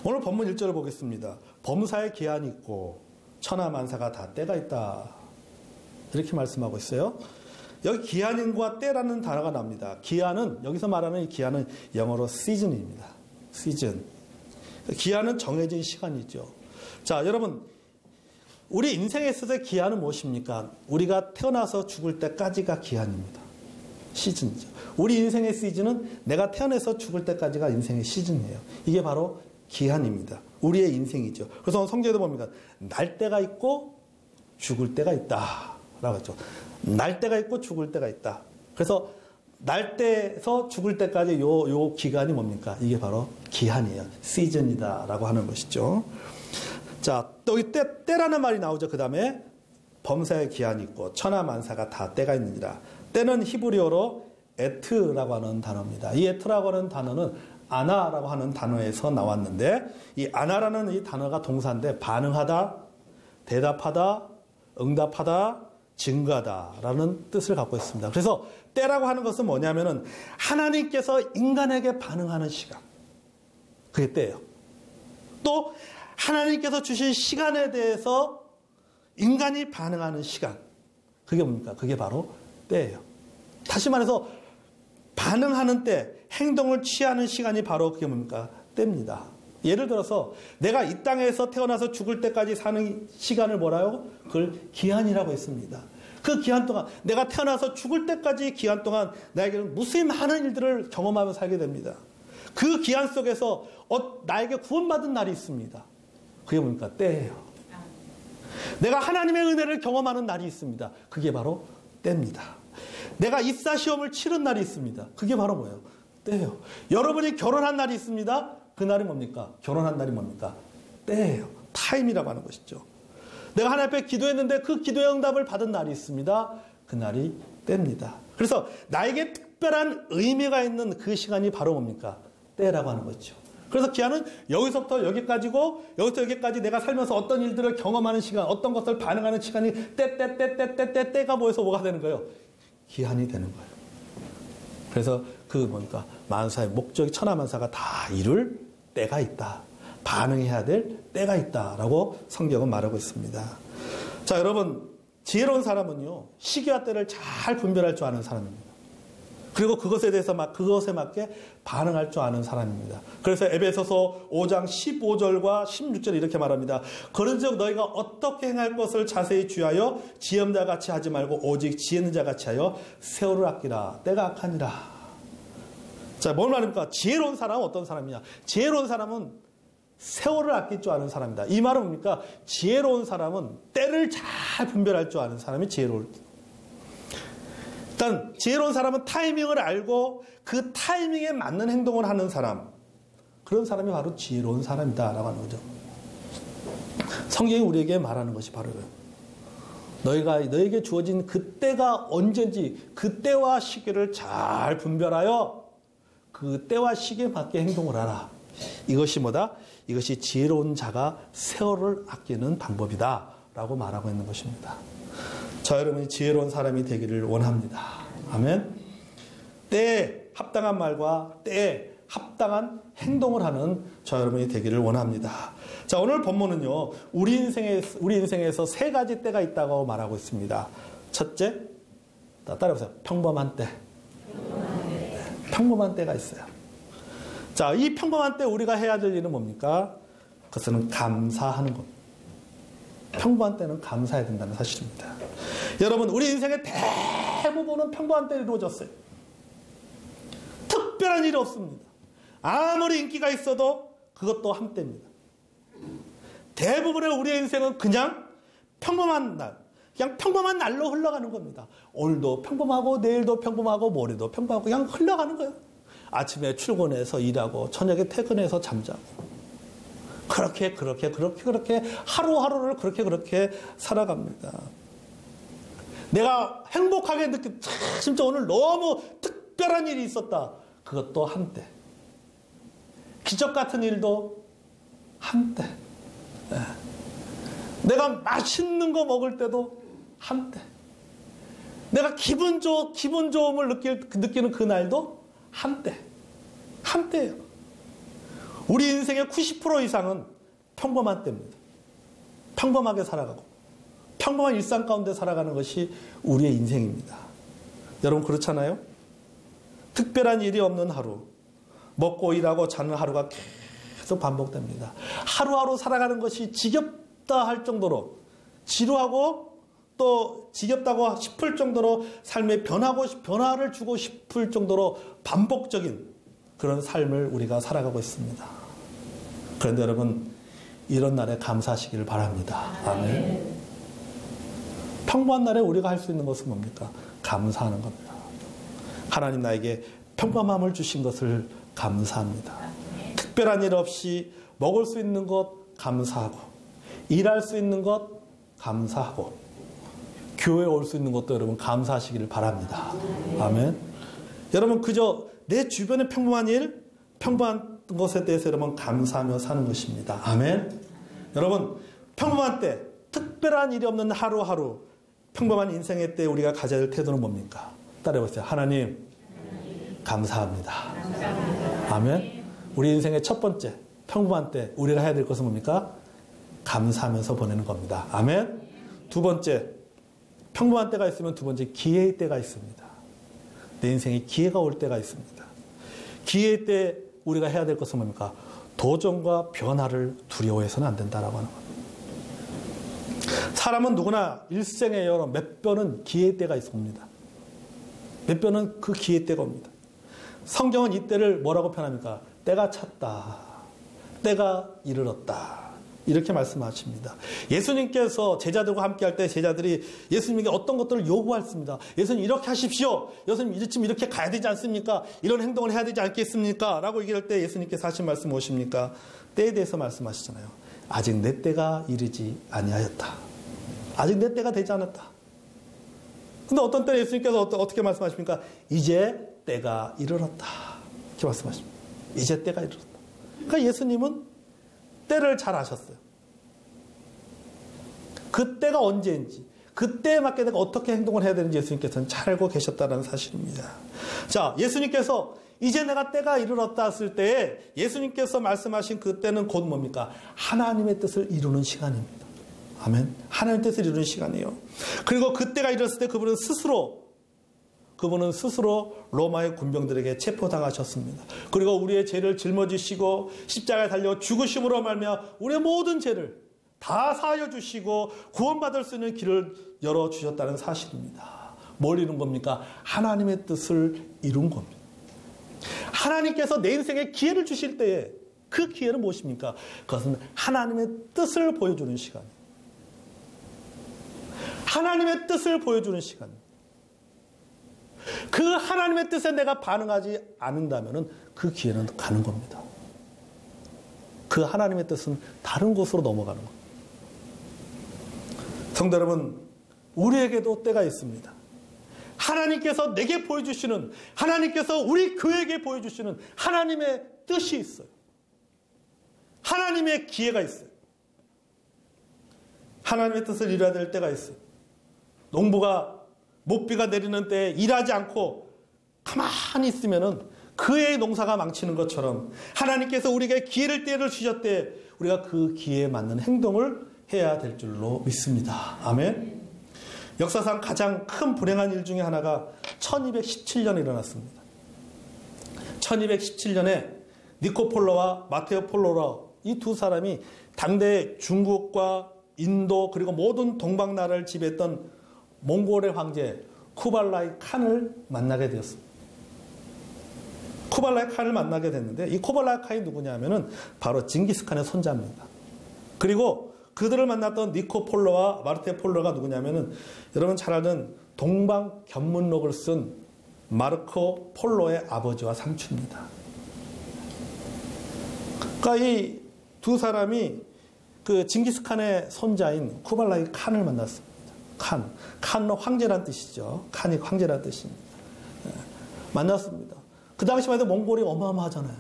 오늘 본문 1절을 보겠습니다. 범사에 기한이 있고 천하만사가 다 때가 있다. 이렇게 말씀하고 있어요. 여기 기한과 때라는 단어가 나옵니다. 기한은, 여기서 말하는 이 기한은 영어로 season입니다. season. 기한은 정해진 시간이죠. 자, 여러분, 우리 인생에 있어서의 기한은 무엇입니까? 우리가 태어나서 죽을 때까지가 기한입니다. 시즌이죠. 우리 인생의 시즌은 내가 태어나서 죽을 때까지가 인생의 시즌이에요. 이게 바로 기한입니다. 우리의 인생이죠. 그래서 성경에도 봅니다. 날 때가 있고 죽을 때가 있다. 라고 했죠. 날 때가 있고 죽을 때가 있다. 그래서 날 때에서 죽을 때까지 요 기간이 뭡니까? 이게 바로 기한이에요. 시즌이다. 라고 하는 것이죠. 자, 또 이 때라는 말이 나오죠. 그 다음에 범사에 기한이 있고 천하만사가 다 때가 있느니라. 때는 히브리어로 에트라고 하는 단어입니다. 이 에트라고 하는 단어는 아나라고 하는 단어에서 나왔는데, 이 아나라는 이 단어가 동사인데 반응하다, 대답하다, 응답하다, 증가하다라는 뜻을 갖고 있습니다. 그래서 때라고 하는 것은 뭐냐면은 하나님께서 인간에게 반응하는 시간, 그게 때예요. 또 하나님께서 주신 시간에 대해서 인간이 반응하는 시간, 그게 뭡니까? 그게 바로 때예요. 다시 말해서 반응하는 때, 행동을 취하는 시간이 바로 그게 뭡니까? 때입니다. 예를 들어서 내가 이 땅에서 태어나서 죽을 때까지 사는 시간을 뭐라요? 그걸 기한이라고 했습니다. 그 기한 동안, 내가 태어나서 죽을 때까지 기한 동안 나에게는 무수히 많은 일들을 경험하며 살게 됩니다. 그 기한 속에서 나에게 구원받은 날이 있습니다. 그게 뭡니까? 때예요. 내가 하나님의 은혜를 경험하는 날이 있습니다. 그게 바로 때입니다. 내가 입사시험을 치른 날이 있습니다. 그게 바로 뭐예요? 때예요. 여러분이 결혼한 날이 있습니다. 그 날이 뭡니까? 결혼한 날이 뭡니까? 때예요. 타임이라고 하는 것이죠. 내가 하나님 앞에 기도했는데 그 기도의 응답을 받은 날이 있습니다. 그 날이 때입니다. 그래서 나에게 특별한 의미가 있는 그 시간이 바로 뭡니까? 때라고 하는 거죠. 그래서 기한은 여기서부터 여기까지고, 여기서 여기까지 내가 살면서 어떤 일들을 경험하는 시간, 어떤 것을 반응하는 시간이 때가 모여서 뭐가 되는 거예요? 기한이 되는 거예요. 그래서 그 뭡니까? 만사의 목적이 천하만사가 다 이룰 때가 있다. 반응해야 될 때가 있다라고 성경은 말하고 있습니다. 자, 여러분, 지혜로운 사람은요, 시기와 때를 잘 분별할 줄 아는 사람입니다. 그리고 그것에 대해서 그것에 맞게 반응할 줄 아는 사람입니다. 그래서 에베소서 5장 15절과 16절 이렇게 말합니다. 그런즉 너희가 어떻게 행할 것을 자세히 주의하여 지혜자 같이 하지 말고 오직 지혜 있는 자 같이 하여 세월을 아끼라. 때가 악하니라. 자, 뭘 말합니까? 지혜로운 사람은 어떤 사람이냐? 지혜로운 사람은 세월을 아낄 줄 아는 사람이다. 이 말은 뭡니까? 지혜로운 사람은 때를 잘 분별할 줄 아는 사람이 지혜로울 때. 일단 지혜로운 사람은 타이밍을 알고 그 타이밍에 맞는 행동을 하는 사람, 그런 사람이 바로 지혜로운 사람이다라고 하는 거죠. 성경이 우리에게 말하는 것이 바로 너에게 주어진 그 때가 언제인지 그 때와 시기를 잘 분별하여 그 때와 시기에 맞게 행동을 하라. 이것이 뭐다? 이것이 지혜로운 자가 세월을 아끼는 방법이다 라고 말하고 있는 것입니다. 저 여러분이 지혜로운 사람이 되기를 원합니다. 아멘. 때에 합당한 말과 때에 합당한 행동을 하는 저 여러분이 되기를 원합니다. 자, 오늘 본문은요, 우리 인생에서 세 가지 때가 있다고 말하고 있습니다. 첫째, 따라해보세요. 평범한 때. 평범한 때가 있어요. 자, 이 평범한 때 우리가 해야 될 일은 뭡니까? 그것은 감사하는 겁니다. 평범한 때는 감사해야 된다는 사실입니다. 여러분, 우리 인생의 대부분은 평범한 때로 이루어졌어요. 특별한 일이 없습니다. 아무리 인기가 있어도 그것도 한때입니다. 대부분의 우리의 인생은 그냥 평범한 날, 그냥 평범한 날로 흘러가는 겁니다. 오늘도 평범하고 내일도 평범하고 모레도 평범하고 그냥 흘러가는 거예요. 아침에 출근해서 일하고 저녁에 퇴근해서 잠자고 그렇게 하루하루를 그렇게 살아갑니다. 내가 행복하게 진짜 오늘 너무 특별한 일이 있었다. 그것도 한때. 기적 같은 일도 한때. 네. 내가 맛있는 거 먹을 때도 한때. 내가 기분 좋음을 느끼는 그날도 한때. 한때예요. 우리 인생의 90% 이상은 평범한 때입니다. 평범하게 살아가고 평범한 일상 가운데 살아가는 것이 우리의 인생입니다. 여러분 그렇잖아요? 특별한 일이 없는 하루, 먹고 일하고 자는 하루가 계속 반복됩니다. 하루하루 살아가는 것이 지겹다 할 정도로 지루하고 또 지겹다고 싶을 정도로 삶에 변화를 주고 싶을 정도로 반복적인 그런 삶을 우리가 살아가고 있습니다. 그런데 여러분 이런 날에 감사하시기를 바랍니다. 아멘. 평범한 날에 우리가 할 수 있는 것은 뭡니까? 감사하는 겁니다. 하나님 나에게 평범함을 주신 것을 감사합니다. 특별한 일 없이 먹을 수 있는 것 감사하고 일할 수 있는 것 감사하고 교회에 올 수 있는 것도 여러분 감사하시기를 바랍니다. 아멘. 여러분 그저 내 주변의 평범한 일, 평범한 것에 대해서 여러분 감사하며 사는 것입니다. 아멘. 여러분 평범한 때 특별한 일이 없는 하루하루 평범한 인생의 때 우리가 가져야 할 태도는 뭡니까? 따라해보세요. 하나님 감사합니다. 아멘. 우리 인생의 첫 번째 평범한 때 우리가 해야 될 것은 뭡니까? 감사하면서 보내는 겁니다. 아멘. 두 번째 평범한 때가 있으면 두 번째 기회의 때가 있습니다. 내 인생에 기회가 올 때가 있습니다. 기회의 때 우리가 해야 될 것은 뭡니까? 도전과 변화를 두려워해서는 안 된다라고 하는 겁니다. 사람은 누구나 일생에 여러 몇 번은 기회의 때가 있습니다. 몇 번은 그 기회의 때가 옵니다. 성경은 이 때를 뭐라고 표현합니까? 때가 찼다. 때가 이르렀다. 이렇게 말씀하십니다. 예수님께서 제자들과 함께 할 때 제자들이 예수님에게 어떤 것들을 요구했습니다. 예수님 이렇게 하십시오. 예수님 지금 이렇게 가야 되지 않습니까? 이런 행동을 해야 되지 않겠습니까? 라고 얘기할 때 예수님께서 하신 말씀 무엇입니까? 때에 대해서 말씀하시잖아요. 아직 내 때가 이르지 아니하였다. 아직 내 때가 되지 않았다. 근데 어떤 때 예수님께서 어떻게 말씀하십니까? 이제 때가 이르렀다. 이렇게 말씀하십니다. 이제 때가 이르렀다. 그러니까 예수님은 때를 잘 아셨어요. 그 때가 언제인지, 그 때에 맞게 내가 어떻게 행동을 해야 되는지 예수님께서는 잘 알고 계셨다는 사실입니다. 자, 예수님께서 이제 내가 때가 이르렀다 했을 때에 예수님께서 말씀하신 그 때는 곧 뭡니까? 하나님의 뜻을 이루는 시간입니다. 아멘. 하나님의 뜻을 이루는 시간이에요. 그리고 그 때가 이르렀을 때 그분은 스스로 로마의 군병들에게 체포당하셨습니다. 그리고 우리의 죄를 짊어지시고 십자가에 달려 죽으심으로 말미암아 우리의 모든 죄를 다 사하여 주시고 구원받을 수 있는 길을 열어주셨다는 사실입니다. 뭘 이룬 겁니까? 하나님의 뜻을 이룬 겁니다. 하나님께서 내 인생에 기회를 주실 때에 그 기회는 무엇입니까? 그것은 하나님의 뜻을 보여주는 시간이에요. 하나님의 뜻을 보여주는 시간입니다. 그 하나님의 뜻에 내가 반응하지 않는다면 그 기회는 가는 겁니다. 그 하나님의 뜻은 다른 곳으로 넘어가는 겁니다. 성도 여러분, 우리에게도 때가 있습니다. 하나님께서 내게 보여주시는, 하나님께서 우리 교회에게 보여주시는 하나님의 뜻이 있어요. 하나님의 기회가 있어요. 하나님의 뜻을 이뤄야 될 때가 있어요. 농부가 목비가 내리는 때에 일하지 않고 가만히 있으면은 그의 농사가 망치는 것처럼 하나님께서 우리에게 때를 주셨대 우리가 그 기회에 맞는 행동을 해야 될 줄로 믿습니다. 아멘. 역사상 가장 큰 불행한 일 중에 하나가 1217년에 일어났습니다. 1217년에 니코폴로와 마테오 폴로라 이 두 사람이 당대 중국과 인도 그리고 모든 동방나라를 지배했던 몽골의 황제 쿠발라이 칸을 만나게 되었습니다. 쿠발라이 칸을 만나게 됐는데 이 쿠발라이 칸이 누구냐면은 바로 징기스칸의 손자입니다. 그리고 그들을 만났던 니코폴로와 마르테폴로가 누구냐면은 여러분 잘 아는 동방 견문록을 쓴 마르코 폴로의 아버지와 삼촌입니다. 그러니까 이 두 사람이 그 징기스칸의 손자인 쿠발라이 칸을 만났습니다. 칸은 황제란 뜻이죠. 칸이 황제란 뜻입니다. 만났습니다. 그 당시만 해도 몽골이 어마어마하잖아요.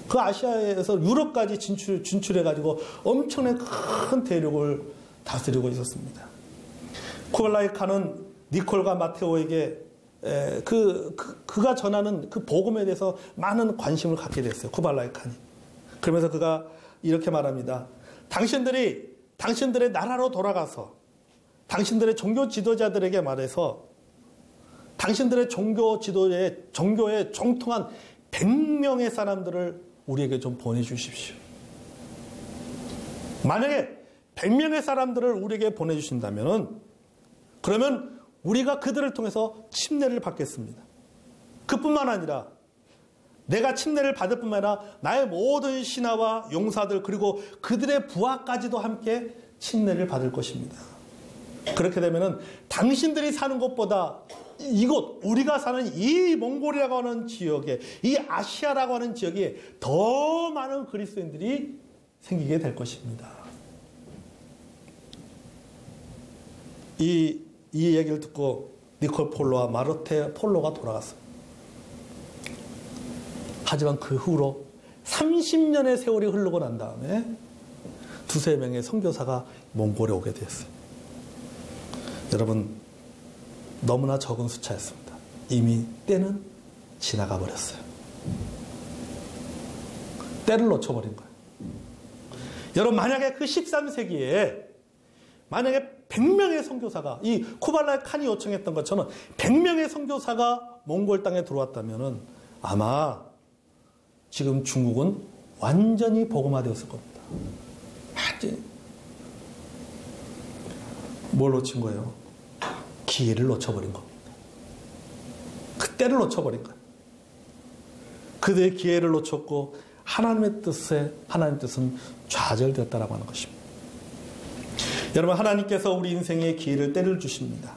그 아시아에서 유럽까지 진출해가지고 엄청난 큰 대륙을 다스리고 있었습니다. 쿠발라이 칸은 니콜과 마테오에게 그가 전하는 그 복음에 대해서 많은 관심을 갖게 됐어요. 쿠발라이 칸이. 그러면서 그가 이렇게 말합니다. 당신들의 나라로 돌아가서 당신들의 종교 지도자들에게 말해서 당신들의 종교에 정통한 100명의 사람들을 우리에게 좀 보내주십시오. 만약에 100명의 사람들을 우리에게 보내주신다면 그러면 우리가 그들을 통해서 침례를 받겠습니다. 그뿐만 아니라 내가 침례를 받을 뿐만 아니라 나의 모든 신하와 용사들 그리고 그들의 부하까지도 함께 침례를 받을 것입니다. 그렇게 되면 당신들이 사는 곳보다 이곳 우리가 사는 이 몽골이라고 하는 지역에 이 아시아라고 하는 지역에 더 많은 그리스도인들이 생기게 될 것입니다. 이 얘기를 듣고 니콜 폴로와 마르테 폴로가 돌아갔어요. 하지만 그 후로 30년의 세월이 흐르고 난 다음에 두세 명의 선교사가 몽골에 오게 되었어요. 여러분 너무나 적은 숫자였습니다. 이미 때는 지나가 버렸어요. 때를 놓쳐버린 거예요. 여러분 만약에 그 13세기에 만약에 100명의 선교사가 이 쿠발라이 칸이 요청했던 것처럼 100명의 선교사가 몽골 땅에 들어왔다면 아마 지금 중국은 완전히 복음화되었을 겁니다. 완전히. 뭘 놓친 거예요? 기회를 놓쳐버린 겁니다. 그때를 놓쳐버린 거예요. 그들의 기회를 놓쳤고 하나님의 뜻은 좌절되었다라고 하는 것입니다. 여러분 하나님께서 우리 인생에 기회를 때를 주십니다.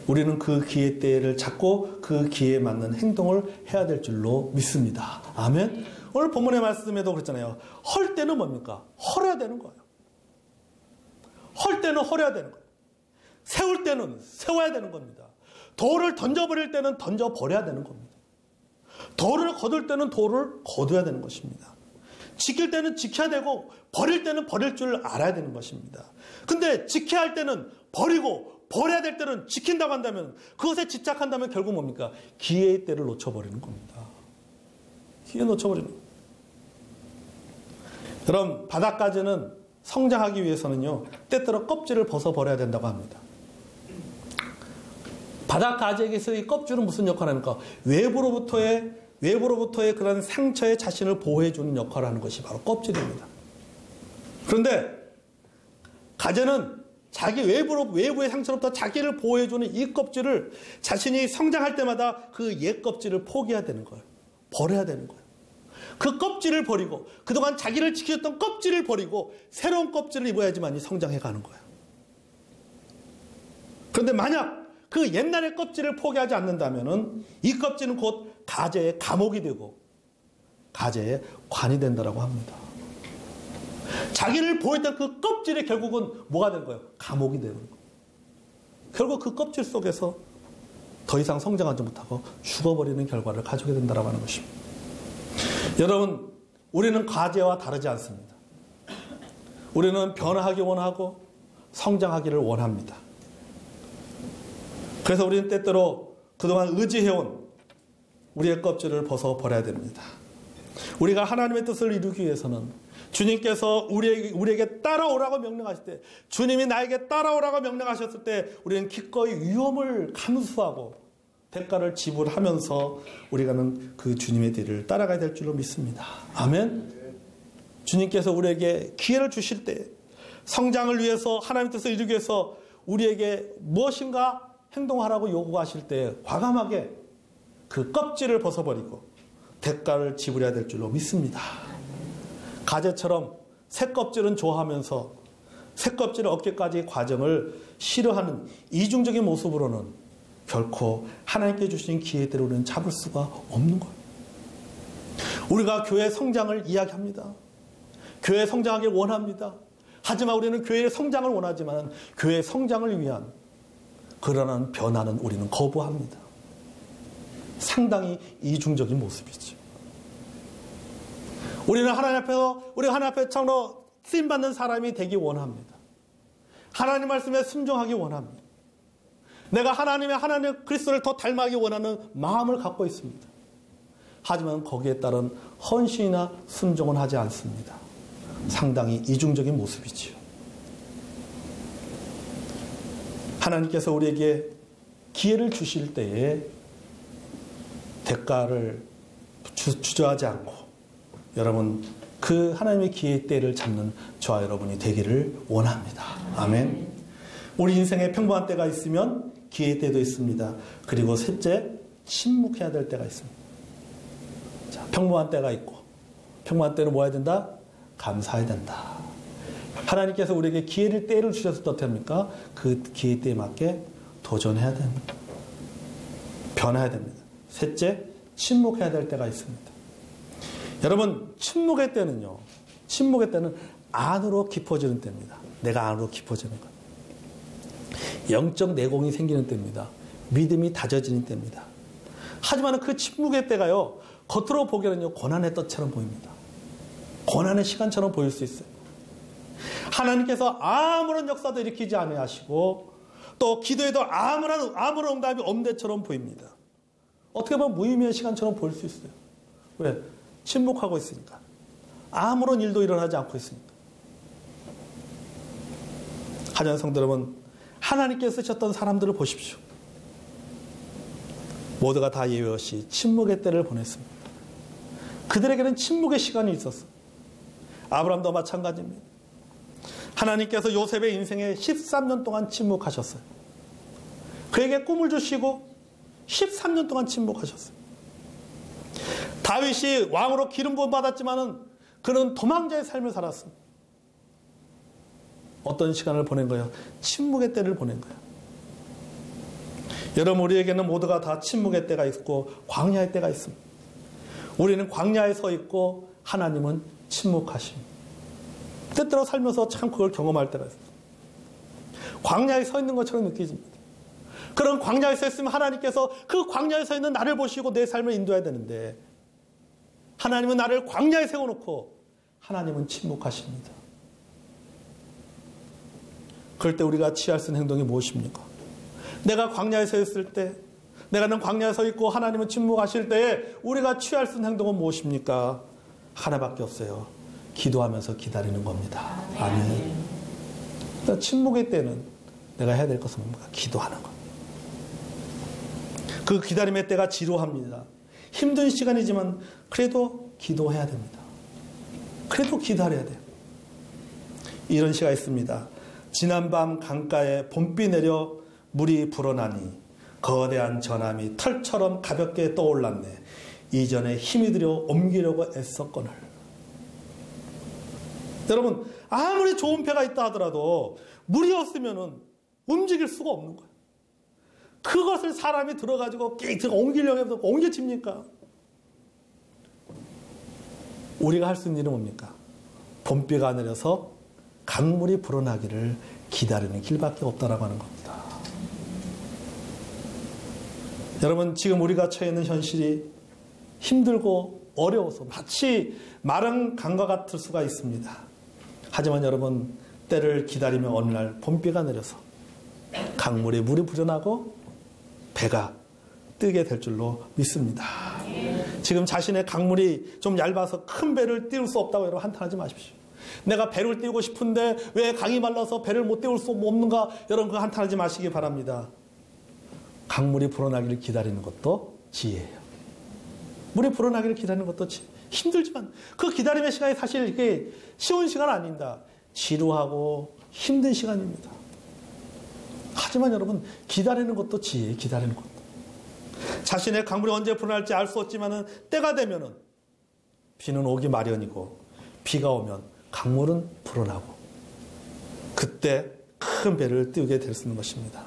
우리는 그 기회 때를 잡고 그 기회에 맞는 행동을 해야 될 줄로 믿습니다. 아멘. 오늘 본문의 말씀에도 그랬잖아요. 헐 때는 뭡니까? 헐어야 되는 거예요. 헐 때는 헐어야 되는 거예요. 세울 때는 세워야 되는 겁니다. 돌을 던져버릴 때는 던져버려야 되는 겁니다. 돌을 거둘 때는 돌을 거둬야 되는 것입니다. 지킬 때는 지켜야 되고 버릴 때는 버릴 줄 알아야 되는 것입니다. 근데 지켜야 할 때는 버리고 버려야 될 때는 지킨다고 한다면 그것에 집착한다면 결국 뭡니까? 기회의 때를 놓쳐버리는 겁니다. 기회 놓쳐버리는 겁니다. 그럼 바닥가지는 성장하기 위해서는요 때때로 껍질을 벗어버려야 된다고 합니다. 바닥가지에게서 이 껍질은 무슨 역할을 합니까? 외부로부터의 그런 상처에 자신을 보호해주는 역할을 하는 것이 바로 껍질입니다. 그런데 가재는 자기 외부의 상처로부터 자기를 보호해주는 이 껍질을 자신이 성장할 때마다 그 옛 껍질을 포기해야 되는 거예요. 버려야 되는 거예요. 그 껍질을 버리고 그동안 자기를 지켜줬던 껍질을 버리고 새로운 껍질을 입어야지만이 성장해가는 거예요. 그런데 만약 그 옛날의 껍질을 포기하지 않는다면 이 껍질은 곧 가재의 감옥이 되고 가재의 관이 된다라고 합니다. 자기를 보호했던 그 껍질이 결국은 뭐가 된 거예요? 감옥이 되는 거예요. 결국 그 껍질 속에서 더 이상 성장하지 못하고 죽어버리는 결과를 가져오게 된다라고 하는 것입니다. 여러분, 우리는 가재와 다르지 않습니다. 우리는 변화하기 원하고 성장하기를 원합니다. 그래서 우리는 때때로 그동안 의지해온 우리의 껍질을 벗어버려야 됩니다. 우리가 하나님의 뜻을 이루기 위해서는 주님께서 우리에게 따라오라고 명령하실 때, 주님이 나에게 따라오라고 명령하셨을 때 우리는 기꺼이 위험을 감수하고 대가를 지불하면서 우리가는 그 주님의 뒤를 따라가야 될 줄로 믿습니다. 아멘. 주님께서 우리에게 기회를 주실 때 성장을 위해서 하나님의 뜻을 이루기 위해서 우리에게 무엇인가 행동하라고 요구하실 때 과감하게 그 껍질을 벗어버리고 대가를 지불해야 될 줄로 믿습니다. 가재처럼 새 껍질은 좋아하면서 새 껍질을 얻기까지 과정을 싫어하는 이중적인 모습으로는 결코 하나님께 주신 기회대로 우리는 잡을 수가 없는 거예요. 우리가 교회 성장을 이야기합니다. 교회 성장하길 원합니다. 하지만 우리는 교회의 성장을 원하지만 교회 성장을 위한 그러한 변화는 우리는 거부합니다. 상당히 이중적인 모습이죠. 우리가 하나님 앞에 참으로 쓰임받는 사람이 되기 원합니다. 하나님 말씀에 순종하기 원합니다. 내가 하나님 그리스도를 더 닮아가기 원하는 마음을 갖고 있습니다. 하지만 거기에 따른 헌신이나 순종은 하지 않습니다. 상당히 이중적인 모습이지요. 하나님께서 우리에게 기회를 주실 때에 대가를 주저하지 않고 여러분 그 하나님의 기회의 때를 잡는 저와 여러분이 되기를 원합니다. 아멘. 우리 인생에 평범한 때가 있으면 기회의 때도 있습니다. 그리고 셋째, 침묵해야 될 때가 있습니다. 자, 평범한 때가 있고 평범한 때는 뭐 해야 된다? 감사해야 된다. 하나님께서 우리에게 기회를 때를 주셔서 어떻습니까? 그 기회의 때에 맞게 도전해야 됩니다. 변해야 됩니다. 셋째, 침묵해야 될 때가 있습니다. 여러분, 침묵의 때는요. 침묵의 때는 안으로 깊어지는 때입니다. 내가 안으로 깊어지는 것. 영적 내공이 생기는 때입니다. 믿음이 다져지는 때입니다. 하지만 그 침묵의 때가요. 겉으로 보기에는요. 고난의 때처럼 보입니다. 고난의 시간처럼 보일 수 있어요. 하나님께서 아무런 역사도 일으키지 아니하시고 또 기도에도 아무런 응답이 없는 데처럼 보입니다. 어떻게 보면 무의미한 시간처럼 보일 수 있어요. 왜? 침묵하고 있으니까. 아무런 일도 일어나지 않고 있으니까. 하지만 성도 여러분, 하나님께서 쓰셨던 사람들을 보십시오. 모두가 다 예외 없이 침묵의 때를 보냈습니다. 그들에게는 침묵의 시간이 있었어요. 아브라함도 마찬가지입니다. 하나님께서 요셉의 인생에 13년 동안 침묵하셨어요. 그에게 꿈을 주시고 13년 동안 침묵하셨어요. 다윗이 왕으로 기름 부음 받았지만은 그는 도망자의 삶을 살았습니다. 어떤 시간을 보낸 거예요? 침묵의 때를 보낸 거예요. 여러분, 우리에게는 모두가 다 침묵의 때가 있고 광야의 때가 있습니다. 우리는 광야에 서 있고 하나님은 침묵하십니다. 때때로 살면서 참 그걸 경험할 때가 있습니다. 광야에 서 있는 것처럼 느껴집니다. 그런 광야에 서 있으면 하나님께서 그 광야에 서 있는 나를 보시고 내 삶을 인도해야 되는데 하나님은 나를 광야에 세워놓고 하나님은 침묵하십니다. 그럴 때 우리가 취할 수 있는 행동이 무엇입니까? 내가 광야에 서 있을 때, 내가는 광야에 서 있고 하나님은 침묵하실 때에 우리가 취할 수 있는 행동은 무엇입니까? 하나밖에 없어요. 기도하면서 기다리는 겁니다. 아멘. 그러니까 침묵의 때는 내가 해야 될 것은 뭡니까? 기도하는 것. 그 기다림의 때가 지루합니다. 힘든 시간이지만 그래도 기도해야 됩니다. 그래도 기다려야 돼요. 이런 시가 있습니다. 지난밤 강가에 봄비 내려 물이 불어나니 거대한 전함이 털처럼 가볍게 떠올랐네. 이전에 힘이 들여 옮기려고 애썼거늘. 여러분, 아무리 좋은 배가 있다 하더라도 물이 없으면 움직일 수가 없는 거예요. 그것을 사람이 들어가지고 옮기려고 해도 옮겨집니까? 우리가 할 수 있는 일은 뭡니까? 봄비가 내려서 강물이 불어나기를 기다리는 길밖에 없다라고 하는 겁니다. 여러분, 지금 우리가 처해 있는 현실이 힘들고 어려워서 마치 마른 강과 같을 수가 있습니다. 하지만 여러분, 때를 기다리며 어느 날 봄비가 내려서 강물에 물이 불어나고 배가 뜨게 될 줄로 믿습니다. 지금 자신의 강물이 좀 얇아서 큰 배를 띄울 수 없다고 여러분 한탄하지 마십시오. 내가 배를 띄우고 싶은데 왜 강이 말라서 배를 못 띄울 수 없는가? 여러분, 그거 한탄하지 마시기 바랍니다. 강물이 불어나기를 기다리는 것도 지혜예요. 물이 불어나기를 기다리는 것도 힘들지만 그 기다림의 시간이 사실 이게 쉬운 시간 아닙니다. 지루하고 힘든 시간입니다. 하지만 여러분, 기다리는 것도 지혜예요. 기다리는 것도. 자신의 강물이 언제 불어날지 알 수 없지만 때가 되면은 비는 오기 마련이고 비가 오면 강물은 불어나고 그때 큰 배를 띄우게 될 수 있는 것입니다.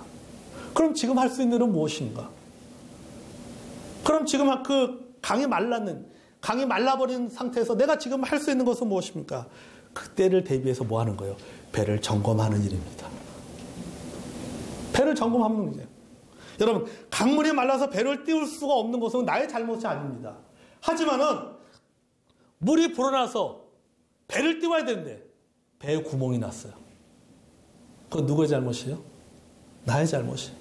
그럼 지금 할 수 있는 일은 무엇인가? 그럼 지금 그 강이 말라버린 상태에서 내가 지금 할 수 있는 것은 무엇입니까? 그 때를 대비해서 뭐 하는 거예요? 배를 점검하는 일입니다. 배를 점검하는 거예요. 여러분, 강물이 말라서 배를 띄울 수가 없는 것은 나의 잘못이 아닙니다. 하지만은 물이 불어나서 배를 띄워야 되는데 배에 구멍이 났어요. 그건 누구의 잘못이에요? 나의 잘못이에요.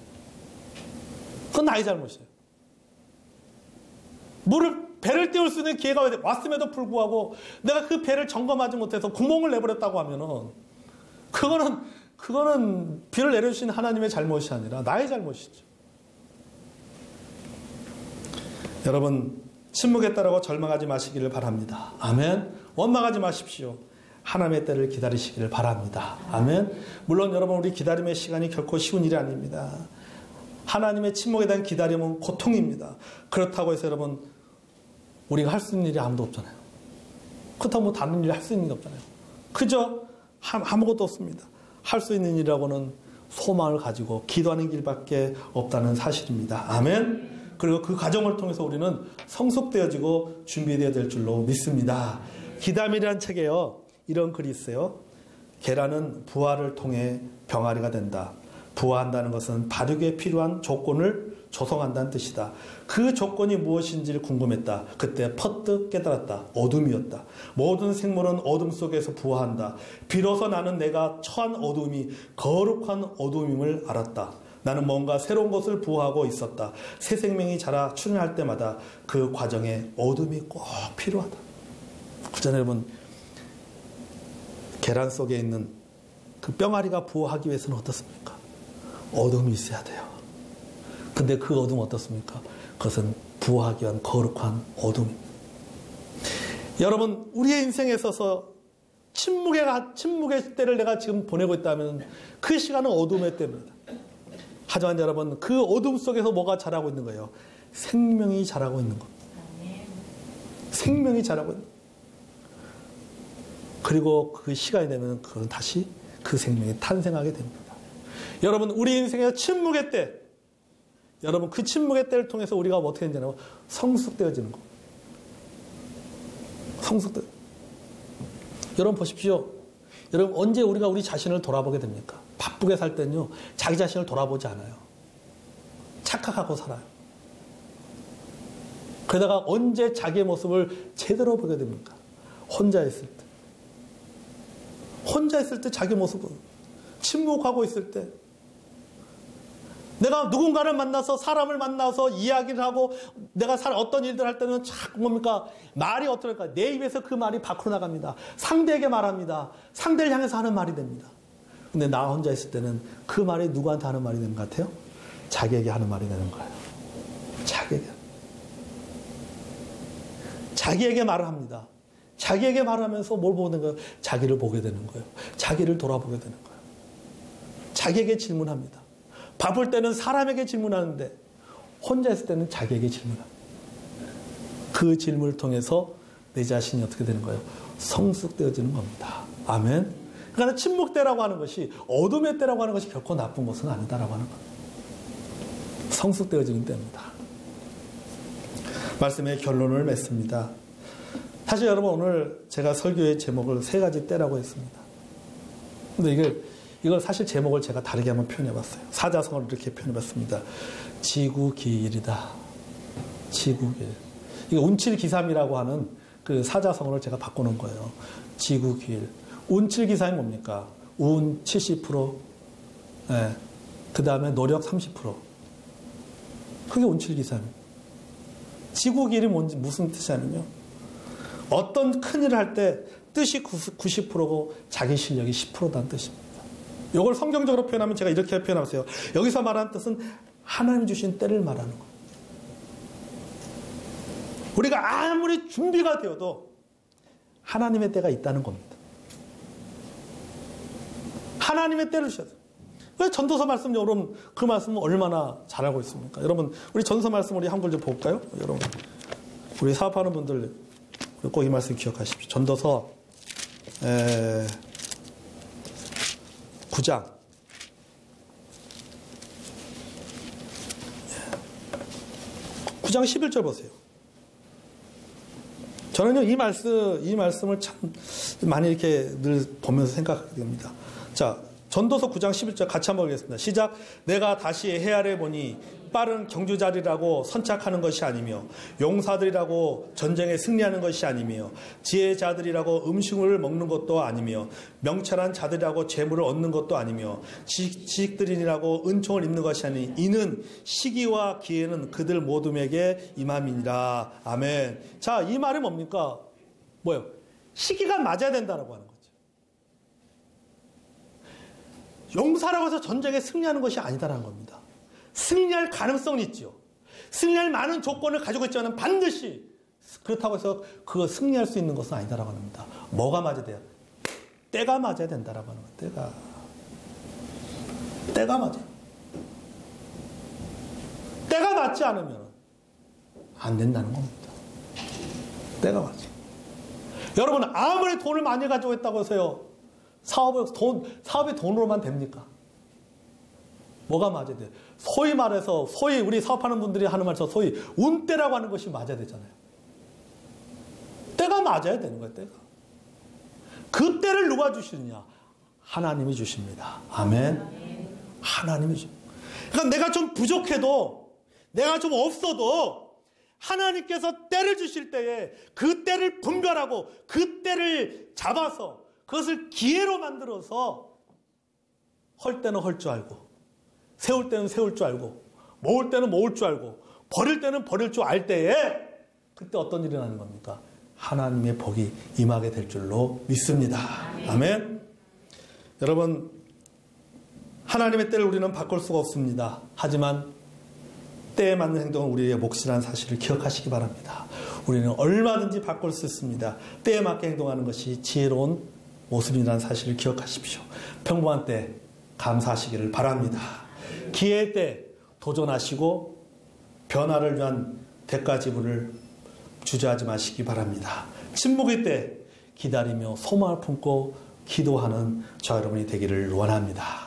그건 나의 잘못이에요. 배를 띄울 수 있는 기회가 왔음에도 불구하고 내가 그 배를 점검하지 못해서 구멍을 내버렸다고 하면은 그거는 비를 내려주신 하나님의 잘못이 아니라 나의 잘못이죠. 여러분, 침묵했다라고 절망하지 마시기를 바랍니다. 아멘. 원망하지 마십시오. 하나님의 때를 기다리시기를 바랍니다. 아멘. 물론 여러분, 우리 기다림의 시간이 결코 쉬운 일이 아닙니다. 하나님의 침묵에 대한 기다림은 고통입니다. 그렇다고 해서 여러분, 우리가 할 수 있는 일이 아무도 없잖아요. 그렇다고 뭐 다른 일을 할 수 있는 게 없잖아요. 그저 아무것도 없습니다. 할 수 있는 일이라고는 소망을 가지고 기도하는 길밖에 없다는 사실입니다. 아멘. 그리고 그 과정을 통해서 우리는 성숙되어지고 준비되어야 될 줄로 믿습니다. 기담이라는 책에요, 이런 글이 있어요. 계란은 부화를 통해 병아리가 된다. 부화한다는 것은 발육에 필요한 조건을 조성한다는 뜻이다. 그 조건이 무엇인지를 궁금했다. 그때 퍼뜩 깨달았다. 어둠이었다. 모든 생물은 어둠 속에서 부화한다. 비로소 나는 내가 처한 어둠이 거룩한 어둠임을 알았다. 나는 뭔가 새로운 것을 부화하고 있었다. 새 생명이 자라 출현할 때마다 그 과정에 어둠이 꼭 필요하다. 그전에 여러분, 계란 속에 있는 그 병아리가 부화하기 위해서는 어떻습니까? 어둠이 있어야 돼요. 근데 그 어둠은 어떻습니까? 그것은 부화하기 위한 거룩한 어둠입니다. 여러분, 우리의 인생에 있어서 침묵의 때를 내가 지금 보내고 있다면 그 시간은 어둠의 때입니다. 하지만 여러분, 그 어둠 속에서 뭐가 자라고 있는 거예요? 생명이 자라고 있는 겁니다. 생명이 자라고 있는 거예요. 그리고 그 시간이 되면 그건 다시 그 생명이 탄생하게 됩니다. 여러분, 우리 인생에서 침묵의 때, 여러분, 그 침묵의 때를 통해서 우리가 어떻게 되냐면 성숙되어지는 거. 성숙되어. 여러분 보십시오. 여러분, 언제 우리가 우리 자신을 돌아보게 됩니까? 바쁘게 살 때는요, 자기 자신을 돌아보지 않아요. 착각하고 살아요. 그러다가 언제 자기의 모습을 제대로 보게 됩니까? 혼자 있을 때. 혼자 있을 때 자기 모습을, 침묵하고 있을 때, 내가 누군가를 만나서, 사람을 만나서 이야기를 하고 내가 어떤 일들 할 때는 자꾸 뭡니까? 말이 어떨까? 내 입에서 그 말이 밖으로 나갑니다. 상대에게 말합니다. 상대를 향해서 하는 말이 됩니다. 근데 나 혼자 있을 때는 그 말이 누구한테 하는 말이 되는 것 같아요? 자기에게 하는 말이 되는 거예요. 자기에게 말을 합니다. 자기에게 말을 하면서 뭘 보는 거예요? 자기를 보게 되는 거예요. 자기를 돌아보게 되는 거예요. 자기에게 질문합니다. 바쁠 때는 사람에게 질문하는데 혼자 있을 때는 자기에게 질문합니다. 그 질문을 통해서 내 자신이 어떻게 되는 거예요? 성숙되어지는 겁니다. 아멘. 그러니까 침묵때라고 하는 것이, 어둠의 때라고 하는 것이 결코 나쁜 것은 아니다라고 하는 겁니다. 성숙되어지는 때입니다. 말씀의 결론을 맺습니다. 사실 여러분, 오늘 제가 설교의 제목을 3가지 때라고 했습니다. 근데 이걸 사실 제목을 제가 다르게 한번 표현해봤어요. 사자성어를 이렇게 표현해봤습니다. 지구기일이다. 지구기일. 이거 운칠기삼이라고 하는 그 사자성어를 제가 바꿔놓은 거예요. 지구기일. 운칠기삼이 뭡니까? 운 70%, 네. 그 다음에 노력 30%. 그게 운칠기삼이에요. 지구기일이 뭔지, 무슨 뜻이냐면요, 어떤 큰일을 할 때 뜻이 90%고 자기 실력이 10%다는 뜻입니다. 이걸 성경적으로 표현하면 제가 이렇게 표현하세요. 여기서 말하는 뜻은 하나님 주신 때를 말하는 거예요. 우리가 아무리 준비가 되어도 하나님의 때가 있다는 겁니다. 하나님의 때를 주셔야 돼요. 왜 전도서 말씀, 여러분, 그 말씀은 얼마나 잘 알고 있습니까? 여러분, 우리 전도서 말씀 우리 한글 좀 볼까요? 여러분, 우리 사업하는 분들 꼭 이 말씀 기억하십시오. 전도서 9장 11절 보세요. 저는요, 이 말씀을 참 많이 이렇게 늘 보면서 생각하게 됩니다. 자, 전도서 9장 11절 같이 한번 보겠습니다. 시작. 내가 다시 헤아려 보니 빠른 경주자리라고 선착하는 것이 아니며 용사들이라고 전쟁에 승리하는 것이 아니며 지혜자들이라고 음식을 먹는 것도 아니며 명철한 자들이라고 재물을 얻는 것도 아니며 지식들이라고 은총을 입는 것이 아니 이는 시기와 기회는 그들 모둠에게 임함이니라. 아멘. 자, 이 말이 뭡니까? 뭐예요? 시기가 맞아야 된다라고 하는 거죠. 용사라고 해서 전쟁에 승리하는 것이 아니다라는 겁니다. 승리할 가능성이 있죠. 승리할 많은 조건을 가지고 있지만 반드시 그렇다고 해서 그거 승리할 수 있는 것은 아니다라고 합니다. 뭐가 맞아야 돼요? 때가 맞아야 된다라고 하는 거예요. 때가 맞아요. 때가 맞지 않으면 안 된다는 겁니다. 때가 맞아요. 여러분, 아무리 돈을 많이 가지고 있다고 해서요, 사업이 돈으로만 됩니까? 뭐가 맞아야 돼요? 소위 말해서, 우리 사업하는 분들이 하는 말처럼 소위 운때라고 하는 것이 맞아야 되잖아요. 때가 맞아야 되는 거예요, 때가. 그 때를 누가 주시느냐? 하나님이 주십니다. 아멘. 하나님이 주십니다. 그러니까 내가 좀 부족해도, 내가 좀 없어도, 하나님께서 때를 주실 때에 그 때를 분별하고 그 때를 잡아서 그것을 기회로 만들어서 헐 때는 헐 줄 알고 세울 때는 세울 줄 알고 모을 때는 모을 줄 알고 버릴 때는 버릴 줄 알 때에 그때 어떤 일이 나는 겁니까? 하나님의 복이 임하게 될 줄로 믿습니다. 아멘. 여러분, 하나님의 때를 우리는 바꿀 수가 없습니다. 하지만 때에 맞는 행동은 우리의 몫이라는 사실을 기억하시기 바랍니다. 우리는 얼마든지 바꿀 수 있습니다. 때에 맞게 행동하는 것이 지혜로운 모습이라는 사실을 기억하십시오. 평범한 때 감사하시기를 바랍니다. 기회의 때 도전하시고 변화를 위한 대가 지불을 주저하지 마시기 바랍니다. 침묵의 때 기다리며 소망을 품고 기도하는 저 여러분이 되기를 원합니다.